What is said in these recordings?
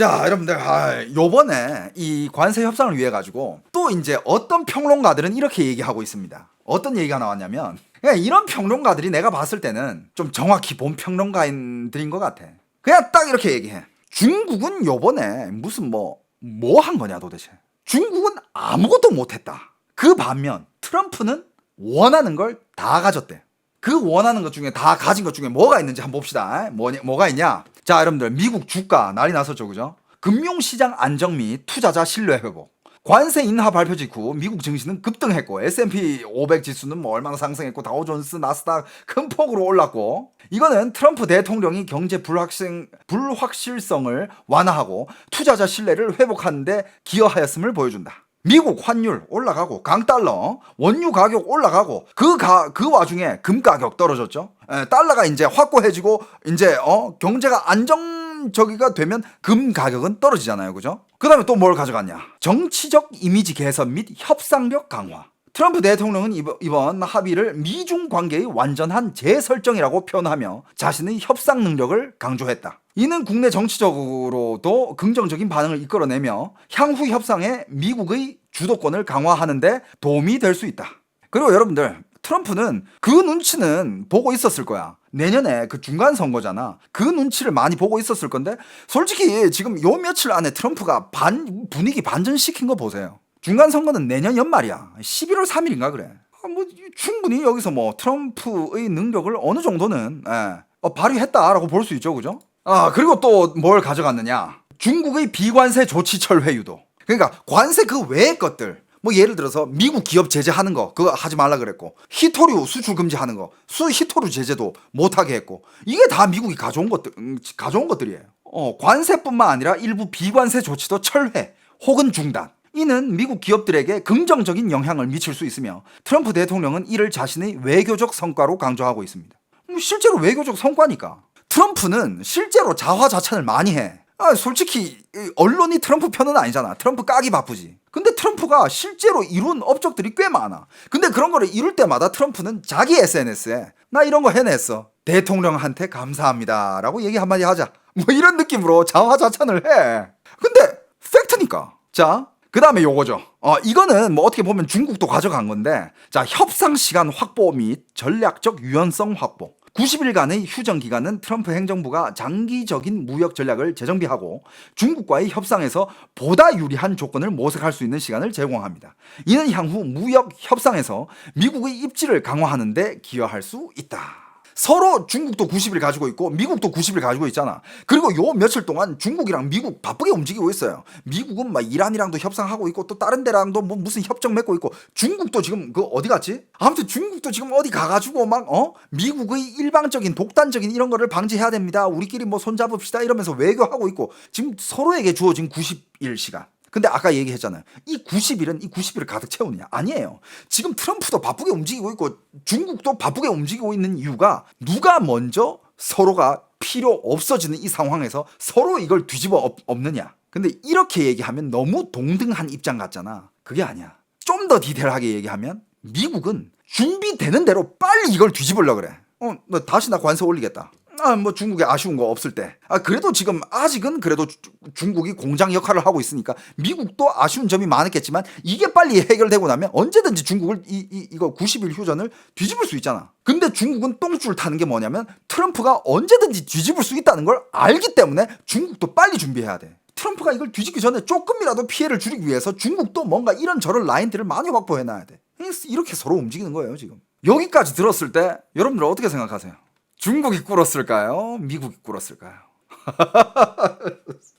자, 여러분들, 요번에 이 관세 협상을 위해 가지고 또 이제 어떤 평론가들은 이렇게 얘기하고 있습니다. 어떤 얘기가 나왔냐면, 그냥 이런 평론가들이 내가 봤을 때는 좀 정확히 본 평론가들인 것 같아. 그냥 딱 이렇게 얘기해. 중국은 요번에 무슨 뭐 한 거냐 도대체. 중국은 아무것도 못했다. 그 반면 트럼프는 원하는 걸 다 가졌대. 그 원하는 것 중에 다 가진 것 중에 뭐가 있는지 한번 봅시다. 뭐가 있냐? 자, 여러분들, 미국 주가 난리 났었죠, 그죠? 금융시장 안정 및 투자자 신뢰 회복. 관세 인하 발표 직후 미국 증시는 급등했고 S&P 500 지수는 뭐 얼마나 상승했고 다우존스, 나스닥 큰 폭으로 올랐고, 이거는 트럼프 대통령이 경제 불확실성을 완화하고 투자자 신뢰를 회복하는 데 기여하였음을 보여준다. 미국 환율 올라가고 강달러, 원유 가격 올라가고 그 와중에 금 가격 떨어졌죠. 달러가 이제 확고해지고 이제 경제가 안정적이가 되면 금 가격은 떨어지잖아요, 그죠? 그다음에 또 뭘 가져갔냐? 정치적 이미지 개선 및 협상력 강화. 트럼프 대통령은 이번 합의를 미중 관계의 완전한 재설정이라고 표현하며 자신의 협상 능력을 강조했다. 이는 국내 정치적으로도 긍정적인 반응을 이끌어내며 향후 협상에 미국의 주도권을 강화하는 데 도움이 될 수 있다. 그리고 여러분들, 트럼프는 그 눈치는 보고 있었을 거야. 내년에 그 중간 선거잖아. 그 눈치를 많이 보고 있었을 건데, 솔직히 지금 요 며칠 안에 트럼프가 분위기 반전시킨 거 보세요. 중간 선거는 내년 연말이야. 11월 3일인가 그래. 뭐 충분히 여기서 뭐 트럼프의 능력을 어느 정도는 발휘했다라고 볼 수 있죠, 그죠? 그리고 또 뭘 가져갔느냐? 중국의 비관세 조치 철회 유도. 그러니까 관세 그 외의 것들, 뭐 예를 들어서 미국 기업 제재하는 거 그거 하지 말라 그랬고, 히토류 수출 금지하는 거, 히토류 제재도 못하게 했고, 이게 다 미국이 가져온 것들이에요. 관세뿐만 아니라 일부 비관세 조치도 철회 혹은 중단. 이는 미국 기업들에게 긍정적인 영향을 미칠 수 있으며 트럼프 대통령은 이를 자신의 외교적 성과로 강조하고 있습니다. 실제로 외교적 성과니까. 트럼프는 실제로 자화자찬을 많이 해. 솔직히 언론이 트럼프 편은 아니잖아. 트럼프 까기 바쁘지. 근데 트럼프가 실제로 이룬 업적들이 꽤 많아. 근데 그런 거를 이룰 때마다 트럼프는 자기 SNS에 나 이런 거 해냈어, 대통령한테 감사합니다 라고 얘기 한마디 하자, 뭐 이런 느낌으로 자화자찬을 해. 근데 팩트니까. 자, 그 다음에 요거죠. 이거는 뭐 어떻게 보면 중국도 가져간 건데, 자, 협상 시간 확보 및 전략적 유연성 확보. 90일간의 휴전 기간은 트럼프 행정부가 장기적인 무역 전략을 재정비하고 중국과의 협상에서 보다 유리한 조건을 모색할 수 있는 시간을 제공합니다. 이는 향후 무역 협상에서 미국의 입지를 강화하는 데 기여할 수 있다. 서로 중국도 90일 가지고 있고 미국도 90일 가지고 있잖아. 그리고 요 며칠 동안 중국이랑 미국 바쁘게 움직이고 있어요. 미국은 막 이란이랑도 협상하고 있고 또 다른 데랑도 뭐 무슨 협정 맺고 있고, 중국도 지금 그 어디 갔지? 아무튼 중국도 지금 어디 가가지고 막 미국의 일방적인 독단적인 이런 거를 방지해야 됩니다, 우리끼리 뭐 손잡읍시다 이러면서 외교하고 있고, 지금 서로에게 주어진 90일 시간. 근데 아까 얘기했잖아요. 이 90일을 가득 채우느냐? 아니에요. 지금 트럼프도 바쁘게 움직이고 있고 중국도 바쁘게 움직이고 있는 이유가, 누가 먼저 서로가 필요 없어지는 이 상황에서 서로 이걸 뒤집어 엎느냐. 근데 이렇게 얘기하면 너무 동등한 입장 같잖아. 그게 아니야. 좀 더 디테일하게 얘기하면 미국은 준비되는 대로 빨리 이걸 뒤집으려고 그래. 너 다시 나 관세 올리겠다. 뭐 중국에 아쉬운 거 없을 때. 그래도 지금 아직은 그래도 중국이 공장 역할을 하고 있으니까 미국도 아쉬운 점이 많았겠지만, 이게 빨리 해결되고 나면 언제든지 중국을 이거 90일 휴전을 뒤집을 수 있잖아. 근데 중국은 똥줄 타는 게 뭐냐면, 트럼프가 언제든지 뒤집을 수 있다는 걸 알기 때문에 중국도 빨리 준비해야 돼. 트럼프가 이걸 뒤집기 전에 조금이라도 피해를 줄이기 위해서 중국도 뭔가 이런저런 라인들을 많이 확보해놔야 돼. 이렇게 서로 움직이는 거예요 지금. 여기까지 들었을 때 여러분들 어떻게 생각하세요? 중국이 꿇었을까요? 미국이 꿇었을까요?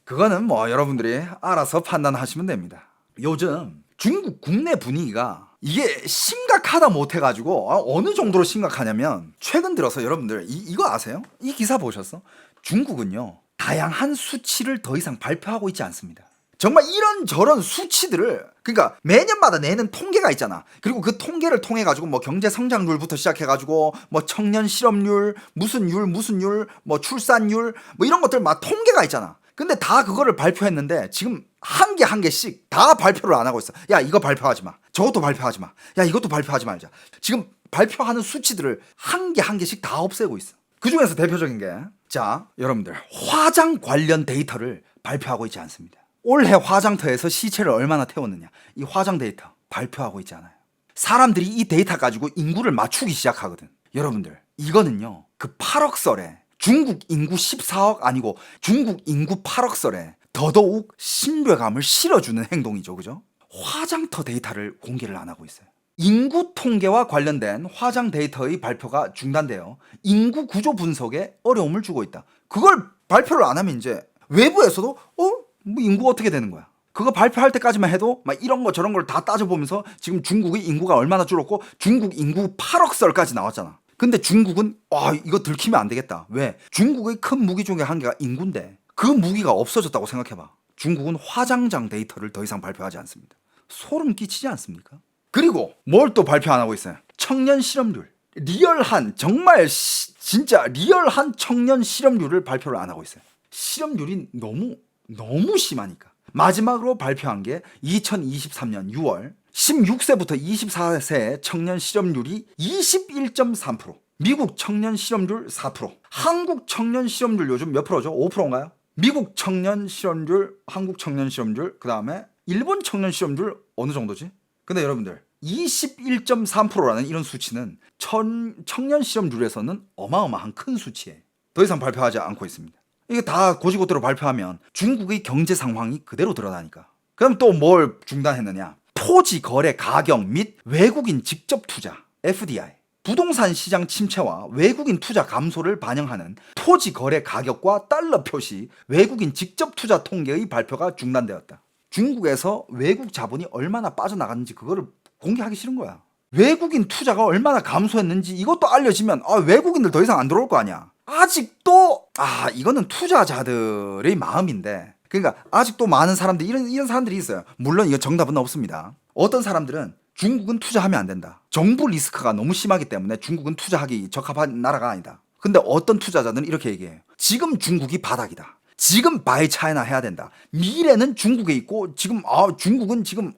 그거는 뭐 여러분들이 알아서 판단하시면 됩니다. 요즘 중국 국내 분위기가 이게 심각하다 못해가지고 어느 정도로 심각하냐면, 최근 들어서 여러분들 이거 아세요? 이 기사 보셨어? 중국은요, 다양한 수치를 더 이상 발표하고 있지 않습니다. 정말 이런저런 수치들을, 그러니까 매년마다 내는 통계가 있잖아. 그리고 그 통계를 통해 가지고 뭐 경제 성장률부터 시작해 가지고 뭐 청년 실업률, 무슨 율, 뭐 출산율, 뭐 이런 것들 막 통계가 있잖아. 근데 다 그거를 발표했는데 지금 한 개씩 다 발표를 안 하고 있어. 야, 이거 발표하지 마. 저것도 발표하지 마. 야, 이것도 발표하지 말자. 지금 발표하는 수치들을 한 개씩 다 없애고 있어. 그 중에서 대표적인 게, 자, 여러분들 화장 관련 데이터를 발표하고 있지 않습니다. 올해 화장터에서 시체를 얼마나 태웠느냐, 이 화장 데이터 발표하고 있지 않아요. 사람들이 이 데이터 가지고 인구를 맞추기 시작하거든. 여러분들, 이거는요, 그 8억 설에 중국 인구 14억 아니고 중국 인구 8억 설에 더더욱 신뢰감을 실어주는 행동이죠. 그죠? 화장터 데이터를 공개를 안 하고 있어요. 인구 통계와 관련된 화장 데이터의 발표가 중단되어 인구 구조 분석에 어려움을 주고 있다. 그걸 발표를 안 하면 이제 외부에서도 뭐 인구가 어떻게 되는 거야? 그거 발표할 때까지만 해도 막 이런 거 저런 걸 다 따져보면서 지금 중국의 인구가 얼마나 줄었고 중국 인구 8억 설까지 나왔잖아. 근데 중국은 이거 들키면 안 되겠다. 왜? 중국의 큰 무기 중에 한 개가 인구인데 그 무기가 없어졌다고 생각해봐. 중국은 화장장 데이터를 더 이상 발표하지 않습니다. 소름 끼치지 않습니까? 그리고 뭘 또 발표 안 하고 있어요? 청년 실업률. 리얼한 정말 진짜 리얼한 청년 실업률을 발표를 안 하고 있어요. 실업률이 너무 심하니까. 마지막으로 발표한 게 2023년 6월 16세부터 24세 청년 실업률이 21.3%, 미국 청년 실업률 4%, 한국 청년 실업률 요즘 몇 프로죠? 5%인가요? 미국 청년 실업률, 한국 청년 실업률, 그 다음에 일본 청년 실업률 어느 정도지? 근데 여러분들 21.3%라는 이런 수치는 청년 실업률에서는 어마어마한 큰 수치에 더 이상 발표하지 않고 있습니다. 이게 다 고지고대로 발표하면 중국의 경제 상황이 그대로 드러나니까. 그럼 또 뭘 중단했느냐? 토지 거래 가격 및 외국인 직접 투자 FDI, 부동산 시장 침체와 외국인 투자 감소를 반영하는 토지 거래 가격과 달러 표시 외국인 직접 투자 통계의 발표가 중단되었다. 중국에서 외국 자본이 얼마나 빠져나갔는지 그거를 공개하기 싫은 거야. 외국인 투자가 얼마나 감소했는지 이것도 알려지면 외국인들 더 이상 안 들어올 거 아니야. 아직도 이거는 투자자들의 마음인데, 그러니까 아직도 많은 사람들이 이런 사람들이 있어요. 물론 이거 정답은 없습니다. 어떤 사람들은 중국은 투자하면 안 된다. 정부 리스크가 너무 심하기 때문에 중국은 투자하기 적합한 나라가 아니다. 근데 어떤 투자자들은 이렇게 얘기해요. 지금 중국이 바닥이다. 지금 바이 차이나 해야 된다. 미래는 중국에 있고 지금 중국은 지금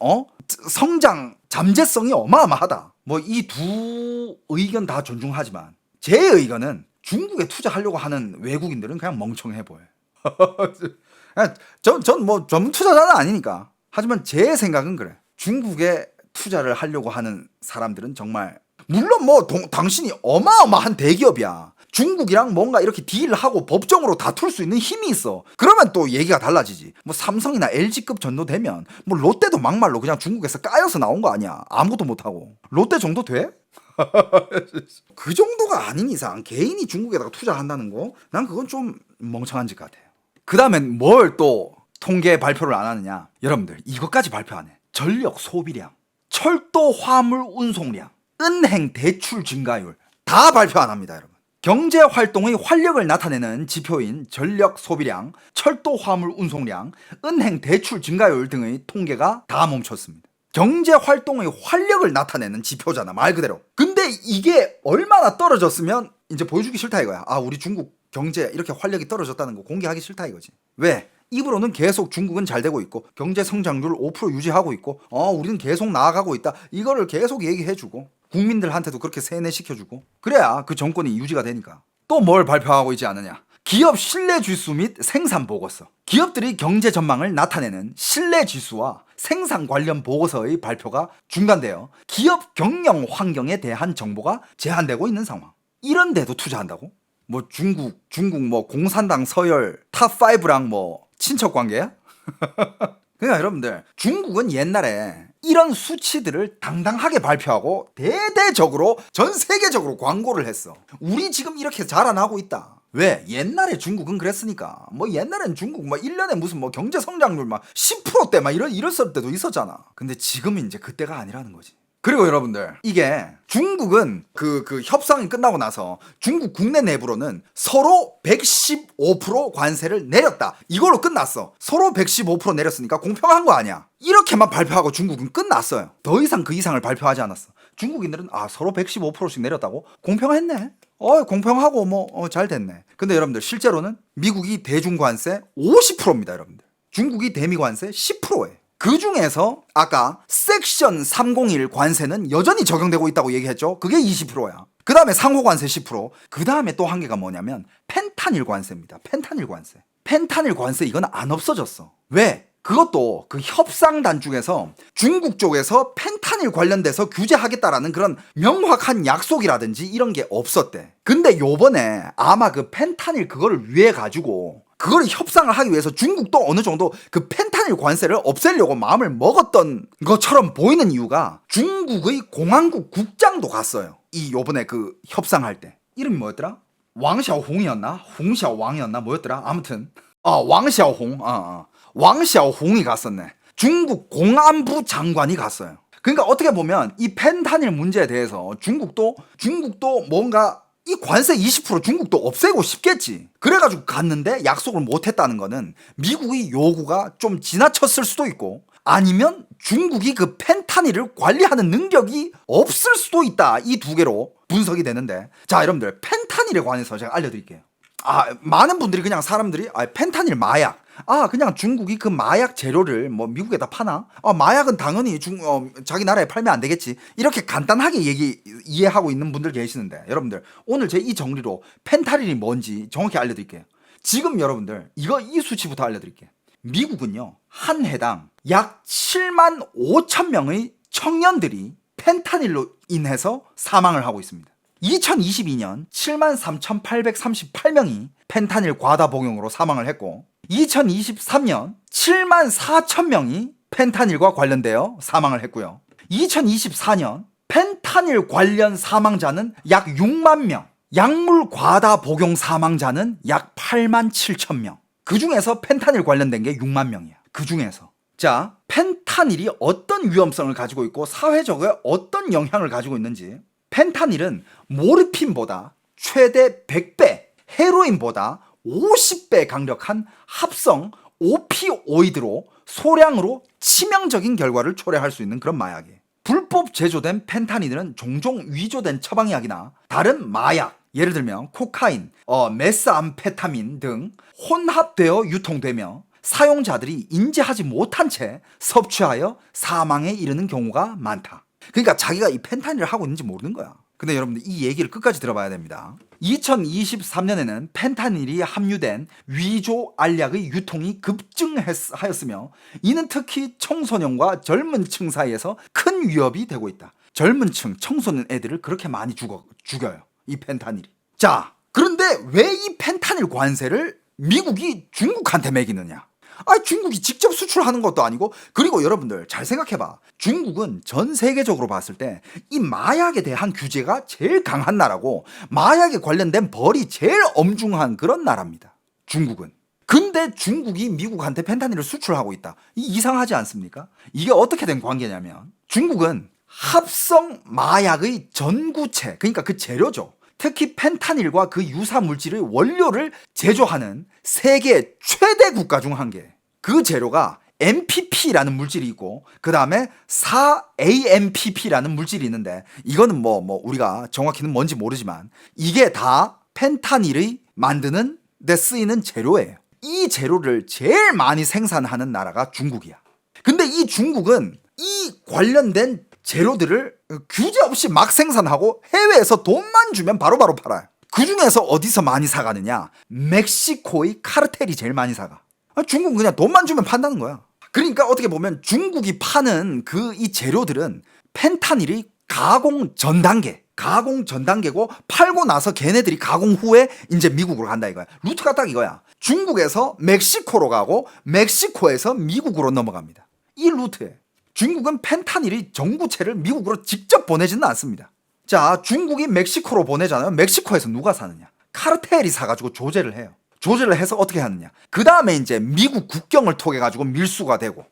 성장 잠재성이 어마어마하다. 뭐 이 두 의견 다 존중하지만 제 의견은 중국에 투자하려고 하는 외국인들은 그냥 멍청해 보여요. 전 뭐 전문 투자자는 아니니까. 하지만 제 생각은 그래. 중국에 투자를 하려고 하는 사람들은 정말, 물론 뭐 당신이 어마어마한 대기업이야. 중국이랑 뭔가 이렇게 딜하고 법정으로 다툴 수 있는 힘이 있어. 그러면 또 얘기가 달라지지. 뭐 삼성이나 LG급 정도 되면 뭐 롯데도 막말로 그냥 중국에서 까여서 나온 거 아니야. 아무것도 못하고. 롯데 정도 돼? 그 정도가 아닌 이상 개인이 중국에다가 투자한다는 거, 난 그건 좀 멍청한 짓 같아요. 그 다음엔 뭘 또 통계 발표를 안 하느냐? 여러분들 이것까지 발표 안 해. 전력 소비량, 철도 화물 운송량, 은행 대출 증가율 다 발표 안 합니다. 여러분, 경제 활동의 활력을 나타내는 지표인 전력 소비량, 철도 화물 운송량, 은행 대출 증가율 등의 통계가 다 멈췄습니다. 경제 활동의 활력을 나타내는 지표잖아, 말 그대로. 근데 이게 얼마나 떨어졌으면 이제 보여주기 싫다 이거야. 우리 중국 경제 이렇게 활력이 떨어졌다는 거 공개하기 싫다 이거지. 왜? 입으로는 계속 중국은 잘 되고 있고 경제 성장률 5% 유지하고 있고 우리는 계속 나아가고 있다, 이거를 계속 얘기해주고 국민들한테도 그렇게 세뇌시켜주고, 그래야 그 정권이 유지가 되니까. 또 뭘 발표하고 있지 않느냐? 기업 신뢰지수 및 생산 보고서. 기업들이 경제 전망을 나타내는 신뢰지수와 생산 관련 보고서의 발표가 중단되어 기업 경영 환경에 대한 정보가 제한되고 있는 상황. 이런데도 투자한다고? 뭐 중국 뭐 공산당 서열 탑5랑 뭐 친척 관계야? 그러니까 여러분들, 중국은 옛날에 이런 수치들을 당당하게 발표하고 대대적으로 전 세계적으로 광고를 했어. 우리 지금 이렇게 자라나고 있다. 왜? 옛날에 중국은 그랬으니까. 뭐 옛날엔 중국 뭐 1년에 무슨 뭐 경제 성장률 막 10%대 막 이랬을 때도 있었잖아. 근데 지금은 이제 그때가 아니라는 거지. 그리고 여러분들, 이게 중국은 그 협상이 끝나고 나서 중국 국내 내부로는 서로 115% 관세를 내렸다, 이걸로 끝났어. 서로 115% 내렸으니까 공평한 거 아니야. 이렇게만 발표하고 중국은 끝났어요. 더 이상 그 이상을 발표하지 않았어. 중국인들은 서로 115%씩 내렸다고? 공평했네. 공평하고 뭐 잘 됐네. 근데 여러분들, 실제로는 미국이 대중관세 50%입니다 여러분들. 중국이 대미관세 10%예요. 그 중에서 아까 섹션 301 관세는 여전히 적용되고 있다고 얘기했죠. 그게 20%야. 그 다음에 상호관세 10%. 그 다음에 또 한 개가 뭐냐면 펜타닐 관세입니다. 펜타닐 관세. 펜타닐 관세 이건 안 없어졌어. 왜? 그것도 그 협상단 중에서 중국 쪽에서 펜타닐 관련돼서 규제하겠다라는 그런 명확한 약속이라든지 이런 게 없었대. 근데 요번에 아마 그 펜타닐 그거를 위해 가지고 그걸 협상을 하기 위해서 중국도 어느 정도 그 펜타닐 관세를 없애려고 마음을 먹었던 것처럼 보이는 이유가 중국의 공항국 국장도 갔어요. 이 요번에 그 협상할 때. 이름이 뭐였더라? 왕샤오홍이었나? 홍샤왕이었나? 뭐였더라? 아무튼 왕샤오홍. 왕샤오홍이 갔었네. 중국 공안부 장관이 갔어요. 그러니까 어떻게 보면 이 펜타닐 문제에 대해서 중국도 뭔가 이 관세 20% 중국도 없애고 싶겠지. 그래가지고 갔는데 약속을 못했다는 거는 미국의 요구가 좀 지나쳤을 수도 있고 아니면 중국이 그 펜타닐을 관리하는 능력이 없을 수도 있다. 이 두 개로 분석이 되는데, 자 여러분들 펜타닐에 관해서 제가 알려드릴게요. 많은 분들이 그냥 사람들이 펜타닐 마약, 그냥 중국이 그 마약 재료를 뭐 미국에다 파나? 마약은 당연히 자기 나라에 팔면 안 되겠지. 이렇게 간단하게 이해하고 있는 분들 계시는데, 여러분들 오늘 제 이 정리로 펜타닐이 뭔지 정확히 알려드릴게요. 지금 여러분들 이 수치부터 알려드릴게요. 미국은요 한 해당 약 7만 5천 명의 청년들이 펜타닐로 인해서 사망을 하고 있습니다. 2022년 7만 3,838명이 펜타닐 과다 복용으로 사망을 했고 2023년 7만 4천 명이 펜타닐과 관련되어 사망을 했고요. 2024년 펜타닐 관련 사망자는 약 6만 명, 약물 과다 복용 사망자는 약 8만 7천 명. 그 중에서 펜타닐 관련된 게 6만 명이야. 그 중에서. 자, 펜타닐이 어떤 위험성을 가지고 있고 사회적으로 어떤 영향을 가지고 있는지. 펜타닐은 모르핀보다 최대 100배, 헤로인보다 50배 강력한 합성 오피오이드로 소량으로 치명적인 결과를 초래할 수 있는 그런 마약이에요. 불법 제조된 펜타닐은 종종 위조된 처방약이나 다른 마약, 예를 들면 코카인, 메스암페타민 등 혼합되어 유통되며 사용자들이 인지하지 못한 채 섭취하여 사망에 이르는 경우가 많다. 그러니까 자기가 이 펜타닐을 하고 있는지 모르는 거야. 근데 여러분들 이 얘기를 끝까지 들어봐야 됩니다. 2023년에는 펜타닐이 함유된 위조 알약의 유통이 급증하였으며 이는 특히 청소년과 젊은 층 사이에서 큰 위협이 되고 있다. 젊은 층, 청소년 애들을 그렇게 많이 죽여요. 이 펜타닐이. 자, 그런데 왜 이 펜타닐 관세를 미국이 중국한테 매기느냐? 중국이 직접 수출하는 것도 아니고, 그리고 여러분들 잘 생각해봐. 중국은 전 세계적으로 봤을 때 이 마약에 대한 규제가 제일 강한 나라고 마약에 관련된 벌이 제일 엄중한 그런 나라입니다. 중국은. 근데 중국이 미국한테 펜타닐을 수출하고 있다. 이상하지 않습니까? 이게 어떻게 된 관계냐면 중국은 합성 마약의 전구체, 그러니까 그 재료죠. 특히 펜타닐과 그 유사 물질의 원료를 제조하는 세계 최대 국가 중 한 개. 그 재료가 MPP라는 물질이 있고 그 다음에 4-AMPP라는 물질이 있는데 이거는 뭐 우리가 정확히는 뭔지 모르지만 이게 다 펜타닐의 만드는 데 쓰이는 재료예요. 이 재료를 제일 많이 생산하는 나라가 중국이야. 근데 이 중국은 이 관련된 재료들을 규제 없이 막 생산하고 해외에서 돈만 주면 바로바로 팔아요. 그 중에서 어디서 많이 사가느냐? 멕시코의 카르텔이 제일 많이 사가. 중국은 그냥 돈만 주면 판다는 거야. 그러니까 어떻게 보면 중국이 파는 이 재료들은 펜타닐이 가공 전 단계고 팔고 나서 걔네들이 가공 후에 이제 미국으로 간다 이거야. 루트가 딱 이거야. 중국에서 멕시코로 가고 멕시코에서 미국으로 넘어갑니다. 이 루트에. 중국은 펜타닐이 전구체를 미국으로 직접 보내지는 않습니다. 자, 중국이 멕시코로 보내잖아요. 멕시코에서 누가 사느냐? 카르텔이 사가지고 조제를 해요. 조제를 해서 어떻게 하느냐? 그 다음에 이제 미국 국경을 통해가지고 밀수가 되고,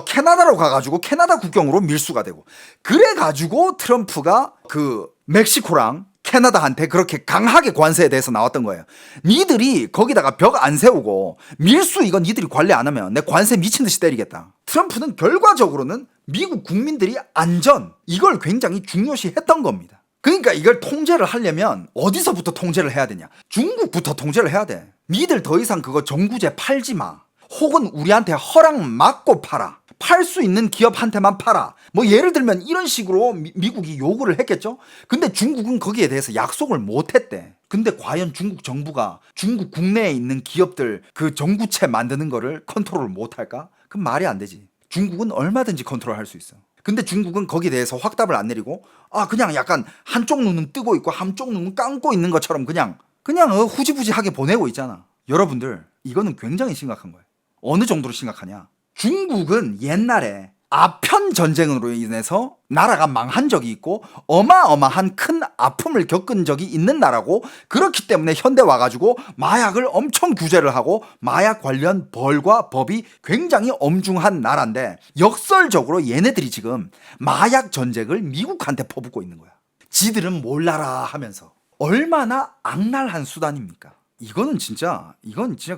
캐나다로 가가지고 캐나다 국경으로 밀수가 되고, 그래가지고 트럼프가 그 멕시코랑 캐나다한테 그렇게 강하게 관세에 대해서 나왔던 거예요. 니들이 거기다가 벽 안 세우고 밀수 이건 니들이 관리 안 하면 내 관세 미친 듯이 때리겠다. 트럼프는 결과적으로는 미국 국민들이 안전 이걸 굉장히 중요시 했던 겁니다. 그러니까 이걸 통제를 하려면 어디서부터 통제를 해야 되냐? 중국부터 통제를 해야 돼. 니들 더 이상 그거 전구제 팔지 마. 혹은 우리한테 허락 막고 팔아. 팔 수 있는 기업한테만 팔아. 뭐 예를 들면 이런 식으로 미국이 요구를 했겠죠. 근데 중국은 거기에 대해서 약속을 못 했대. 근데 과연 중국 정부가 중국 국내에 있는 기업들 그 전구체 만드는 거를 컨트롤을 못할까? 그럼 말이 안 되지. 중국은 얼마든지 컨트롤할 수 있어. 근데 중국은 거기에 대해서 확답을 안 내리고 그냥 약간 한쪽 눈은 뜨고 있고 한쪽 눈은 감고 있는 것처럼 그냥 후지부지하게 보내고 있잖아. 여러분들 이거는 굉장히 심각한 거예요. 어느 정도로 심각하냐? 중국은 옛날에 아편 전쟁으로 인해서 나라가 망한 적이 있고 어마어마한 큰 아픔을 겪은 적이 있는 나라고, 그렇기 때문에 현대 와가지고 마약을 엄청 규제를 하고 마약 관련 벌과 법이 굉장히 엄중한 나라인데, 역설적으로 얘네들이 지금 마약 전쟁을 미국한테 퍼붓고 있는 거야. 지들은 몰라라 하면서. 얼마나 악랄한 수단입니까? 이건 진짜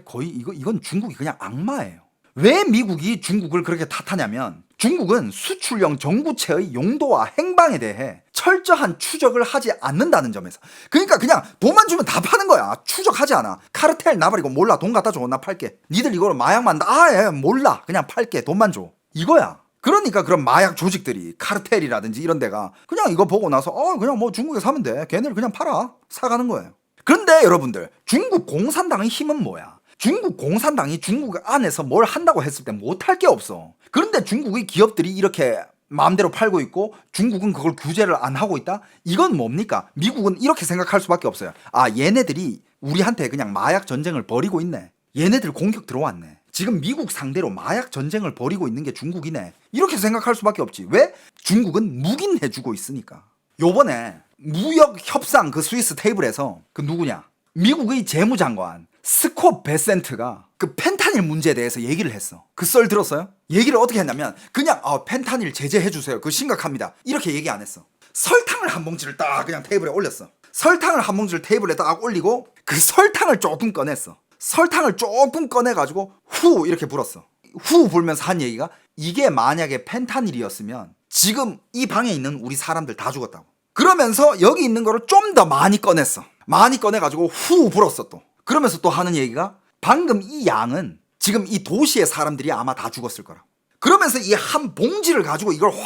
거의 이건 중국이 그냥 악마예요. 왜 미국이 중국을 그렇게 탓하냐면, 중국은 수출용 전구체의 용도와 행방에 대해 철저한 추적을 하지 않는다는 점에서. 그러니까 그냥 돈만 주면 다 파는 거야. 추적하지 않아. 카르텔 나발이고 몰라, 돈 갖다 줘, 나 팔게. 니들 이걸 마약 만다, 몰라, 그냥 팔게, 돈만 줘, 이거야. 그러니까 그런 마약 조직들이, 카르텔이라든지 이런 데가 그냥 이거 보고 나서 그냥 뭐 중국에 사면 돼, 걔네를 그냥 팔아, 사가는 거예요. 그런데 여러분들, 중국 공산당의 힘은 뭐야? 중국 공산당이 중국 안에서 뭘 한다고 했을 때 못할 게 없어. 그런데 중국의 기업들이 이렇게 마음대로 팔고 있고 중국은 그걸 규제를 안 하고 있다? 이건 뭡니까? 미국은 이렇게 생각할 수밖에 없어요. 얘네들이 우리한테 그냥 마약 전쟁을 벌이고 있네. 얘네들 공격 들어왔네. 지금 미국 상대로 마약 전쟁을 벌이고 있는 게 중국이네. 이렇게 생각할 수밖에 없지. 왜? 중국은 묵인해주고 있으니까. 요번에 무역 협상 그 스위스 테이블에서 그 누구냐? 미국의 재무장관 스콧 베센트가 그 펜타닐 문제에 대해서 얘기를 했어. 그 썰 들었어요? 얘기를 어떻게 했냐면 그냥 펜타닐 제재해주세요, 그거 심각합니다, 이렇게 얘기 안 했어. 설탕을 한 봉지를 딱 그냥 테이블에 올렸어. 설탕을 한 봉지를 테이블에 딱 올리고 그 설탕을 조금 꺼냈어. 설탕을 조금 꺼내가지고 후 이렇게 불었어. 후 불면서 한 얘기가, 이게 만약에 펜타닐이었으면 지금 이 방에 있는 우리 사람들 다 죽었다고. 그러면서 여기 있는 거를 좀 더 많이 꺼냈어. 많이 꺼내가지고 후 불었어 또. 그러면서 또 하는 얘기가, 방금 이 양은 지금 이 도시의 사람들이 아마 다 죽었을 거라. 그러면서 이 한 봉지를 가지고 이걸 확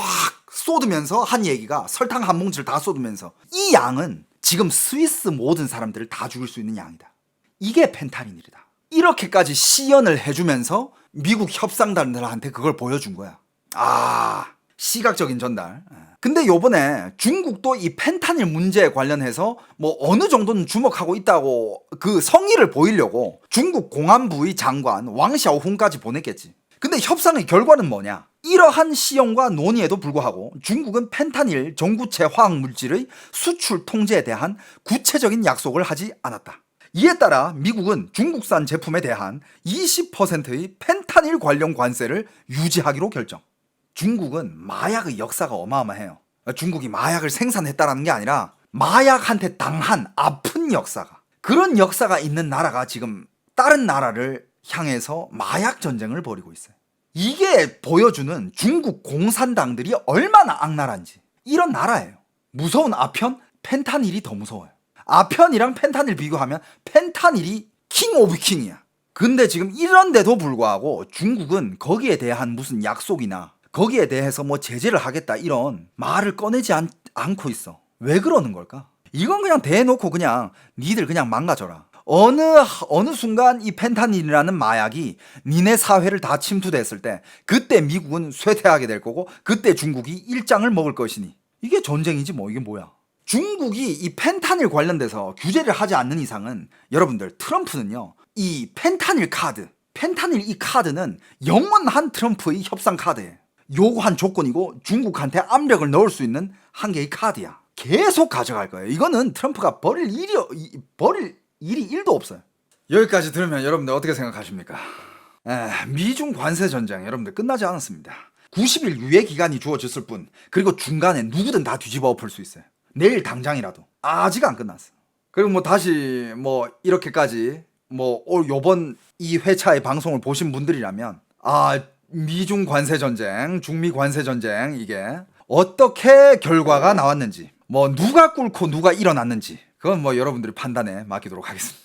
쏟으면서 한 얘기가, 설탕 한 봉지를 다 쏟으면서, 이 양은 지금 스위스 모든 사람들을 다 죽일 수 있는 양이다. 이게 펜타닐이다. 이렇게까지 시연을 해주면서 미국 협상단들한테 그걸 보여준 거야. 시각적인 전달. 근데 요번에 중국도 이 펜타닐 문제에 관련해서 뭐 어느 정도는 주목하고 있다고 그 성의를 보이려고 중국 공안부의 장관 왕샤오훈까지 보냈겠지. 근데 협상의 결과는 뭐냐? 이러한 시연과 논의에도 불구하고 중국은 펜타닐 전구체 화학물질의 수출 통제에 대한 구체적인 약속을 하지 않았다. 이에 따라 미국은 중국산 제품에 대한 20%의 펜타닐 관련 관세를 유지하기로 결정. 중국은 마약의 역사가 어마어마해요. 중국이 마약을 생산했다라는 게 아니라 마약한테 당한 아픈 역사가, 그런 역사가 있는 나라가 지금 다른 나라를 향해서 마약 전쟁을 벌이고 있어요. 이게 보여주는 중국 공산당들이 얼마나 악랄한지. 이런 나라예요. 무서운 아편? 펜타닐이 더 무서워요. 아편이랑 펜타닐 비교하면 펜타닐이 킹 오브 킹이야. 근데 지금 이런데도 불구하고 중국은 거기에 대한 무슨 약속이나 거기에 대해서 뭐 제재를 하겠다 이런 말을 꺼내지 않고 있어. 왜 그러는 걸까? 이건 그냥 대놓고 그냥 니들 그냥 망가져라. 어느 순간 이 펜타닐이라는 마약이 니네 사회를 다 침투됐을 때 그때 미국은 쇠퇴하게 될 거고 그때 중국이 일장을 먹을 것이니 이게 전쟁이지 뭐. 이게 뭐야. 중국이 이 펜타닐 관련돼서 규제를 하지 않는 이상은 여러분들, 트럼프는요 이 펜타닐 이 카드는 영원한 트럼프의 협상 카드예요. 요구한 조건이고 중국한테 압력을 넣을 수 있는 한 개의 카드야. 계속 가져갈 거예요. 이거는 트럼프가 버릴 일이 1도 없어요. 여기까지 들으면 여러분들 어떻게 생각하십니까? 미중 관세 전쟁 여러분들 끝나지 않았습니다. 90일 유예 기간이 주어졌을 뿐, 그리고 중간에 누구든 다 뒤집어 엎을 수 있어요. 내일 당장이라도. 아직 안 끝났어. 그리고 뭐 다시 뭐 이렇게까지 뭐 요번 이 회차의 방송을 보신 분들이라면 미중 관세 전쟁, 중미 관세 전쟁, 이게 어떻게 결과가 나왔는지, 뭐 누가 꿇고 누가 일어났는지, 그건 뭐 여러분들이 판단에 맡기도록 하겠습니다.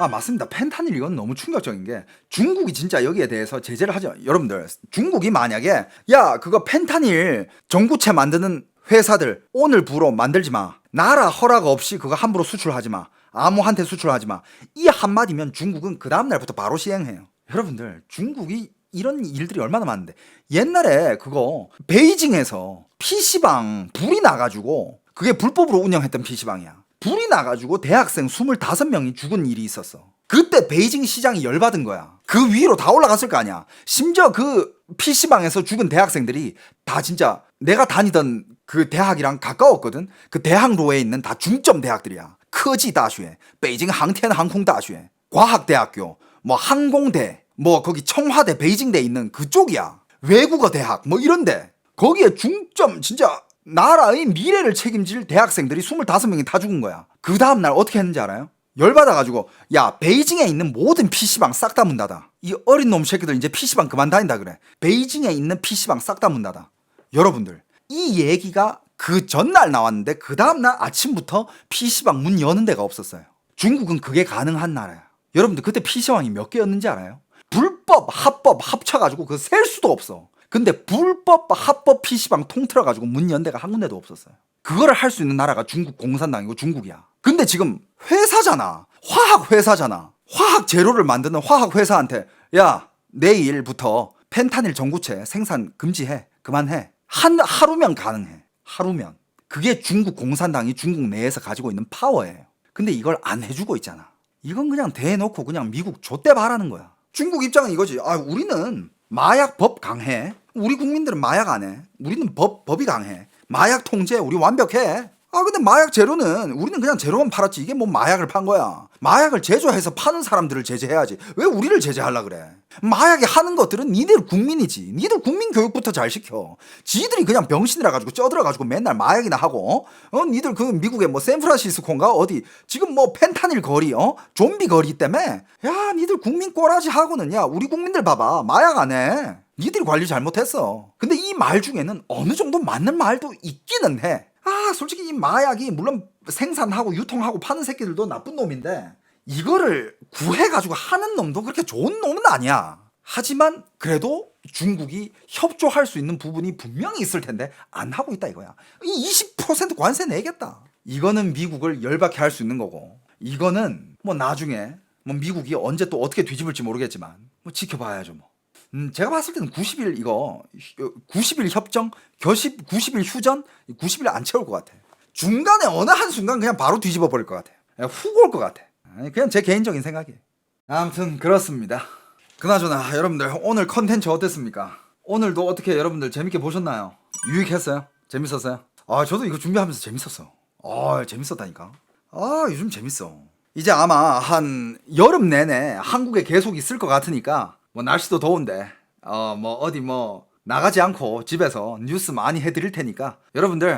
맞습니다. 펜타닐 이건 너무 충격적인 게, 중국이 진짜 여기에 대해서 제재를 하죠. 여러분들, 중국이 만약에 그거 펜타닐 전구체 만드는 회사들 오늘부로 만들지 마, 나라 허락 없이 그거 함부로 수출하지 마, 아무한테 수출하지 마. 이 한마디면 중국은 그 다음날부터 바로 시행해요. 여러분들 중국이 이런 일들이 얼마나 많은데 옛날에 그거 베이징에서 PC방 불이 나가지고 그게 불법으로 운영했던 PC방이야. 불이 나가지고 대학생 25명이 죽은 일이 있었어. 그때 베이징 시장이 열받은 거야. 그 위로 다 올라갔을 거 아니야. 심지어 그 PC방에서 죽은 대학생들이 다 진짜 내가 다니던 그 대학이랑 가까웠거든. 그 대학로에 있는 다 중점 대학들이야.科技大学, 베이징 항天航空大学, 과학대학교, 뭐 항공대, 뭐 거기 청와대 베이징대에 있는 그쪽이야. 외국어 대학 뭐 이런데 거기에 중점 진짜 나라의 미래를 책임질 대학생들이 25명이 다 죽은 거야. 그 다음날 어떻게 했는지 알아요? 열받아가지고 야 베이징에 있는 모든 PC방 싹 다 문 닫아. 이 어린 놈 새끼들 이제 PC방 그만 다닌다 그래. 베이징에 있는 PC방 싹 다 문 닫아. 여러분들 이 얘기가 그 전날 나왔는데 그 다음날 아침부터 PC방 문 여는 데가 없었어요. 중국은 그게 가능한 나라야. 여러분들 그때 PC방이 몇 개였는지 알아요? 불법, 합법 합쳐가지고 그 셀 수도 없어. 근데 불법, 합법 PC방 통틀어가지고 문 연 데가 한 군데도 없었어요. 그거를 할 수 있는 나라가 중국 공산당이고 중국이야. 근데 지금 회사잖아. 화학 회사잖아. 화학 재료를 만드는 화학 회사한테 야 내일부터 펜타닐 전구체 생산 금지해. 그만해. 하루면 가능해. 하루면. 그게 중국 공산당이 중국 내에서 가지고 있는 파워예요. 근데 이걸 안 해주고 있잖아. 이건 그냥 대놓고 그냥 미국 좆대 바라는 거야. 중국 입장은 이거지. 아 우리는 마약 법 강해. 우리 국민들은 마약 안 해. 우리는 법이 강해. 마약 통제 우리 완벽해. 아 근데 마약 재료는 우리는 그냥 재료만 팔았지 이게 뭐 마약을 판 거야. 마약을 제조해서 파는 사람들을 제재해야지. 왜 우리를 제재하려 그래. 마약에 하는 것들은 니들 국민이지. 니들 국민 교육부터 잘 시켜. 지들이 그냥 병신이라 가지고 쪄들어 가지고 맨날 마약이나 하고 니들 그 미국에 뭐 샌프란시스코인가 어디 지금 뭐 펜타닐 거리 좀비 거리 때문에 야 니들 국민 꼬라지 하고는 야 우리 국민들 봐봐 마약 안 해. 니들이 관리 잘못했어. 근데 이 말 중에는 어느 정도 맞는 말도 있기는 해. 아 솔직히 이 마약이 물론 생산하고 유통하고 파는 새끼들도 나쁜 놈인데 이거를 구해가지고 하는 놈도 그렇게 좋은 놈은 아니야. 하지만 그래도 중국이 협조할 수 있는 부분이 분명히 있을 텐데 안 하고 있다 이거야. 이 20% 관세 내겠다. 이거는 미국을 열받게 할 수 있는 거고 이거는 뭐 나중에 뭐 미국이 언제 또 어떻게 뒤집을지 모르겠지만 뭐 지켜봐야죠 뭐. 제가 봤을 때는 90일 이거 90일 협정, 90일 휴전, 90일 안 채울 것 같아. 중간에 어느 한순간 그냥 바로 뒤집어 버릴 것 같아. 훅 올 것 같아. 그냥 제 개인적인 생각이에요. 아무튼 그렇습니다. 그나저나 여러분들 오늘 컨텐츠 어땠습니까? 오늘도 어떻게 여러분들 재밌게 보셨나요? 유익했어요? 재밌었어요? 아 저도 이거 준비하면서 재밌었어. 아 재밌었다니까. 아 요즘 재밌어. 이제 아마 한 여름 내내 한국에 계속 있을 것 같으니까 뭐 날씨도 더운데 뭐 어디 뭐 나가지 않고 집에서 뉴스 많이 해드릴 테니까 여러분들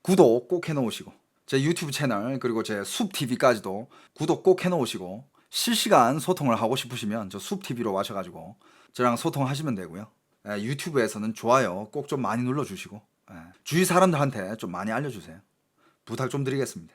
구독 꼭 해놓으시고 제 유튜브 채널 그리고 제 숲TV까지도 구독 꼭 해놓으시고 실시간 소통을 하고 싶으시면 저 숲TV로 와셔가지고 저랑 소통하시면 되고요. 유튜브에서는 좋아요 꼭 좀 많이 눌러주시고 주위 사람들한테 좀 많이 알려주세요. 부탁 좀 드리겠습니다.